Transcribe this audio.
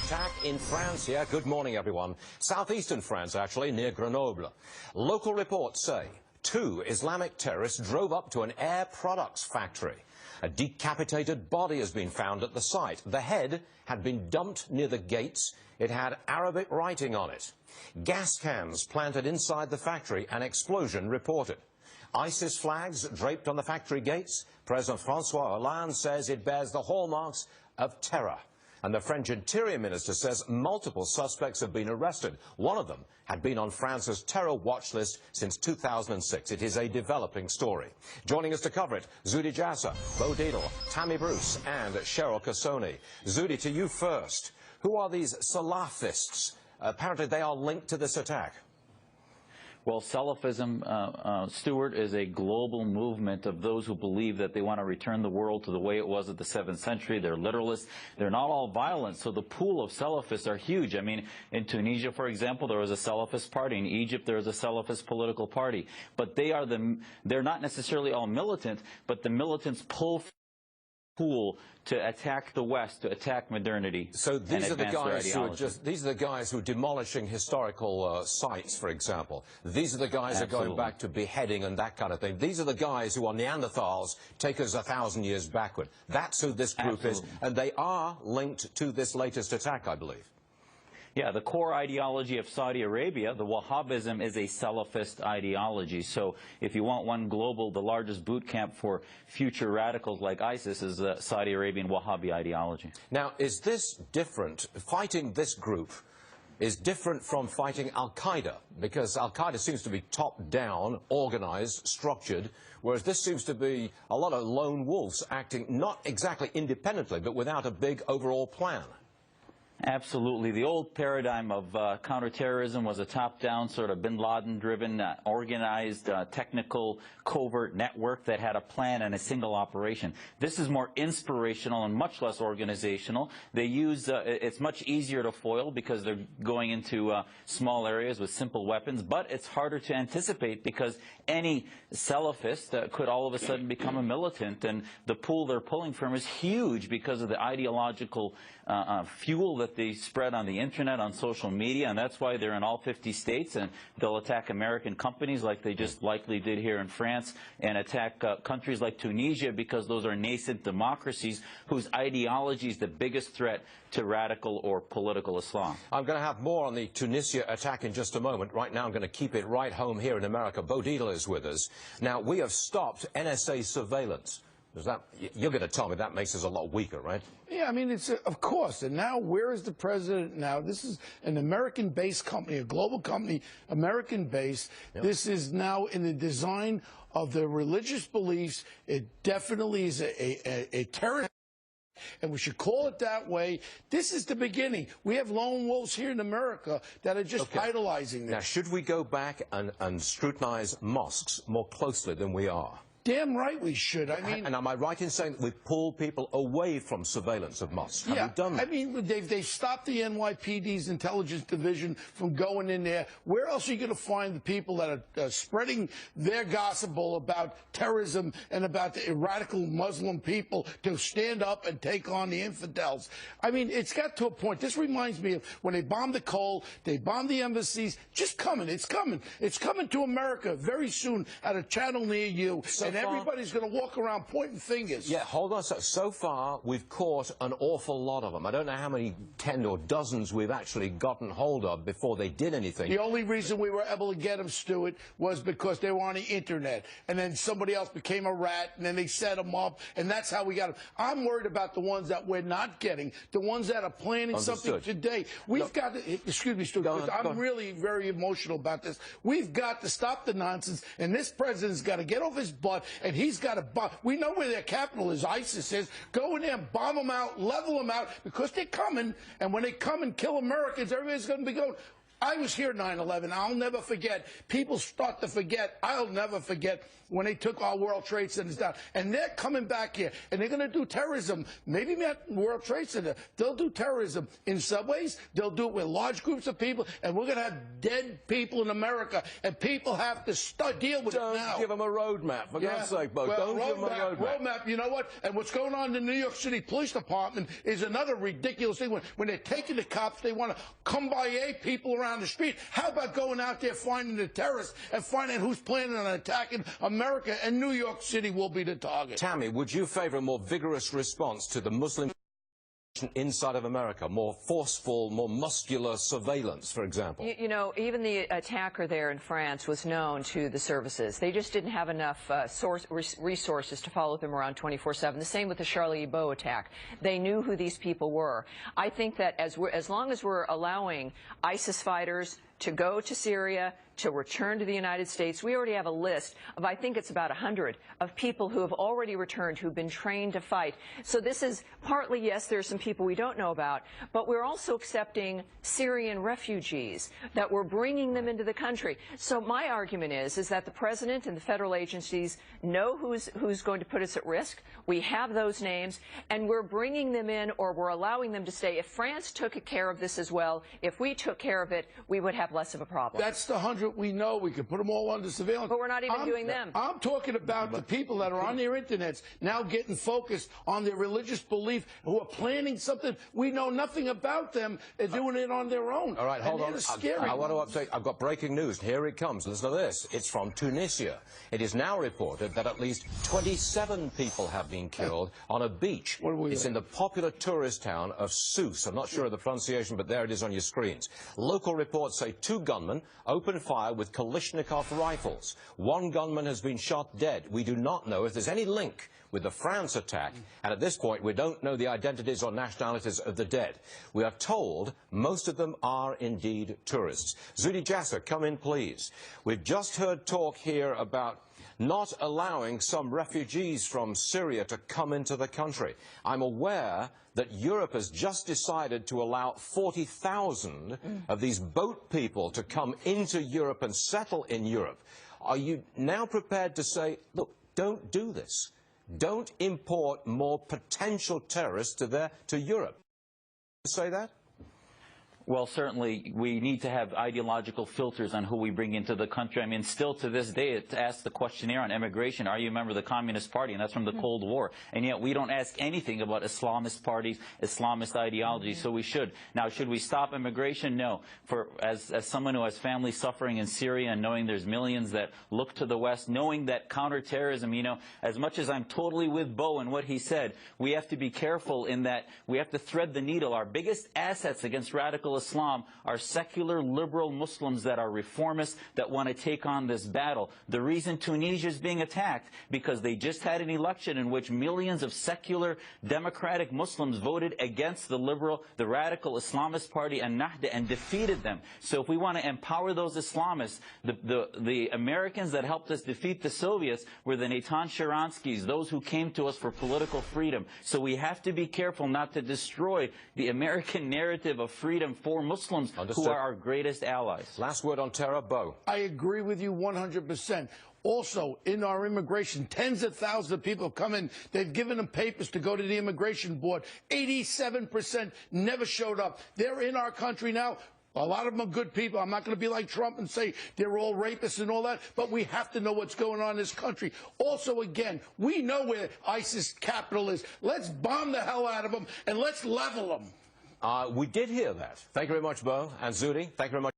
attack in France here. Good morning, everyone. Southeastern France, actually, near Grenoble. Local reports say 2 Islamic terrorists drove up to an air products factory. A decapitated body has been found at the site. The head had been dumped near the gates. It had Arabic writing on it. Gas cans planted inside the factory, an explosion reported. ISIS flags draped on the factory gates. President François Hollande says it bears the hallmarks of terror. And the French Interior Minister says multiple suspects have been arrested. One of them had been on France's terror watch list since 2006. It is a developing story. Joining us to cover it, Zuhdi Jasser, Bo Dietl, Tammy Bruce and Cheryl Casoni. Zuhdi, to you first. Who are these Salafists? Apparently they are linked to this attack. Well, Salafism, Stuart, is a global movement of those who believe that they want to return the world to the way it was at the 7th century. They're literalists. They're not all violent, so the pool of Salafists are huge. I mean, in Tunisia, for example, there was a Salafist party. In Egypt, there was a Salafist political party. But they're not necessarily all militant, but the militants pull pool to attack the West, to attack modernity. So these are the guys who are demolishing historical sites, for example. These are the guys who are going back to beheading and that kind of thing. These are the guys who are Neanderthals, take us 1,000 years backward. That's who this group is, and they are linked to this latest attack, I believe. Yeah, the core ideology of Saudi Arabia, the Wahhabism, is a Salafist ideology. So if you want one global, the largest boot camp for future radicals like ISIS is the Saudi Arabian Wahhabi ideology. Now, is this different? Fighting this group is different from fighting Al-Qaeda, because Al-Qaeda seems to be top-down, organized, structured, whereas this seems to be a lot of lone wolves acting not exactly independently, but without a big overall plan. Absolutely. The old paradigm of counterterrorism was a top-down, sort of bin Laden-driven, organized, technical, covert network that had a plan and a single operation. This is more inspirational and much less organizational. They use, it's much easier to foil because they're going into small areas with simple weapons, but it's harder to anticipate because any Salafist could all of a sudden become a militant, and the pool they're pulling from is huge because of the ideological fuel that they spread on the internet, on social media, and that's why they're in all 50 states, and they'll attack American companies like they just likely did here in France, and attack countries like Tunisia because those are nascent democracies whose ideology is the biggest threat to radical or political Islam. I'm going to have more on the Tunisia attack in just a moment. Right now I'm going to keep it right home here in America. Bo Dietl is with us. Now, we have stopped NSA surveillance. You're going to tell me that makes us a lot weaker, right? Yeah, I mean, it's of course. And now, where is the president now? This is an American-based company, a global company, American-based. Yep. This is now in the design of the religious beliefs. It definitely is a terrorist. And we should call it that way. This is the beginning. We have lone wolves here in America that are just idolizing this. Now, should we go back and scrutinize mosques more closely than we are? Damn right we should. I mean, and am I right in saying that we've pulled people away from surveillance of mosques? Have we done that? I mean, they've stopped the NYPD's intelligence division from going in there. Where else are you going to find the people that are spreading their gospel about terrorism and about the radical Muslim people to stand up and take on the infidels? I mean, it's got to a point. This reminds me of when they bombed the Cole, they bombed the embassies. Just coming. It's coming. It's coming to America very soon at a channel near you. And everybody's going to walk around pointing fingers. Yeah, hold on. So far, we've caught an awful lot of them. I don't know how many 10 or dozens we've actually gotten hold of before they did anything. The only reason we were able to get them, Stuart, was because they were on the Internet. And then somebody else became a rat, and then they set them up, and that's how we got them. I'm worried about the ones that we're not getting, the ones that are planning something today. We've got to, excuse me, Stuart, because I'm really very emotional about this. We've got to stop the nonsense, and this president's got to get off his butt, and he's got to bomb. We know where their capital is, ISIS is. Go in there, bomb them out, level them out, because they're coming, and when they come and kill Americans, everybody's going to be going, I was here 9/11. I'll never forget. People start to forget. I'll never forget when they took our World Trade Centers down. And they're coming back here, and they're going to do terrorism. Maybe not World Trade Center. They'll do terrorism in subways. They'll do it with large groups of people, and we're going to have dead people in America, and people have to start deal with it now. Don't give them a roadmap, for God's sake, Bo. Well, Don't give them a roadmap. Roadmap, you know what? And what's going on in the New York City Police Department is another ridiculous thing. When they're taking the cops, they want to come by people around the street. How about going out there finding the terrorists and finding who's planning on attacking America, and New York City will be the target. Tammy, would you favor a more vigorous response to the Muslim inside of America, more forceful, more muscular surveillance, for example? You know, even the attacker there in France was known to the services. They just didn't have enough resources to follow them around 24/7. The same with the Charlie Hebdo attack. They knew who these people were. I think that as long as we're allowing ISIS fighters to go to Syria, to return to the United States. We already have a list of, I think it's about 100, of people who have already returned, who've been trained to fight. So this is partly, yes, there are some people we don't know about, but we're also accepting Syrian refugees, that we're bringing them into the country. So my argument is that the President and the federal agencies know who's going to put us at risk. We have those names, and we're bringing them in, or we're allowing them to stay. If France took care of this as well, if we took care of it, we would have less of a problem. That's the 100 we know. We could put them all under surveillance. But we're not even doing them. I'm talking about the people that are on their internets now getting focused on their religious belief, who are planning something. We know nothing about them. They're doing it on their own. All right, hold on. Scary. I want to update. I've got breaking news. Here it comes. Listen to this. It's from Tunisia. It is now reported that at least 27 people have been killed on a beach. It's in the popular tourist town of Sousse. I'm not sure of the pronunciation, but there it is on your screens. Local reports say 2 gunmen opened fire with Kalashnikov rifles. 1 gunman has been shot dead. We do not know if there's any link with the France attack, and at this point we don't know the identities or nationalities of the dead. We are told most of them are indeed tourists. Zudi Jasser, come in please. We've just heard talk here about not allowing some refugees from Syria to come into the country. I'm aware that Europe has just decided to allow 40,000 of these boat people to come into Europe and settle in Europe. Are you now prepared to say, look, don't do this? Don't import more potential terrorists to Europe? Say that? Well, certainly we need to have ideological filters on who we bring into the country. I mean, still to this day, it's asked the questionnaire on immigration, are you a member of the Communist Party? And that's from the Cold War. And yet we don't ask anything about Islamist parties, Islamist ideology, so we should. Now, should we stop immigration? No. As someone who has family suffering in Syria and knowing there's millions that look to the West, knowing that counterterrorism, you know, as much as I'm totally with Bo and what he said, we have to be careful in that we have to thread the needle. Our biggest assets against radical Islam are secular liberal Muslims that are reformists that want to take on this battle. The reason Tunisia is being attacked, because they just had an election in which millions of secular democratic Muslims voted against the radical Islamist party and Nahda and defeated them. So if we want to empower those Islamists, the Americans that helped us defeat the Soviets were the Natan Sharanskys, those who came to us for political freedom. So we have to be careful not to destroy the American narrative of freedom for Muslims, who are our greatest allies. Last word on terror, Bo. I agree with you 100%. Also, in our immigration, tens of thousands of people come in. They've given them papers to go to the immigration board. 87% never showed up. They're in our country now. A lot of them are good people. I'm not going to be like Trump and say they're all rapists and all that, but we have to know what's going on in this country. Also, again, we know where ISIS capital is. Let's bomb the hell out of them, and let's level them. We did hear that. Thank you very much, Bo. And Zudi, thank you very much.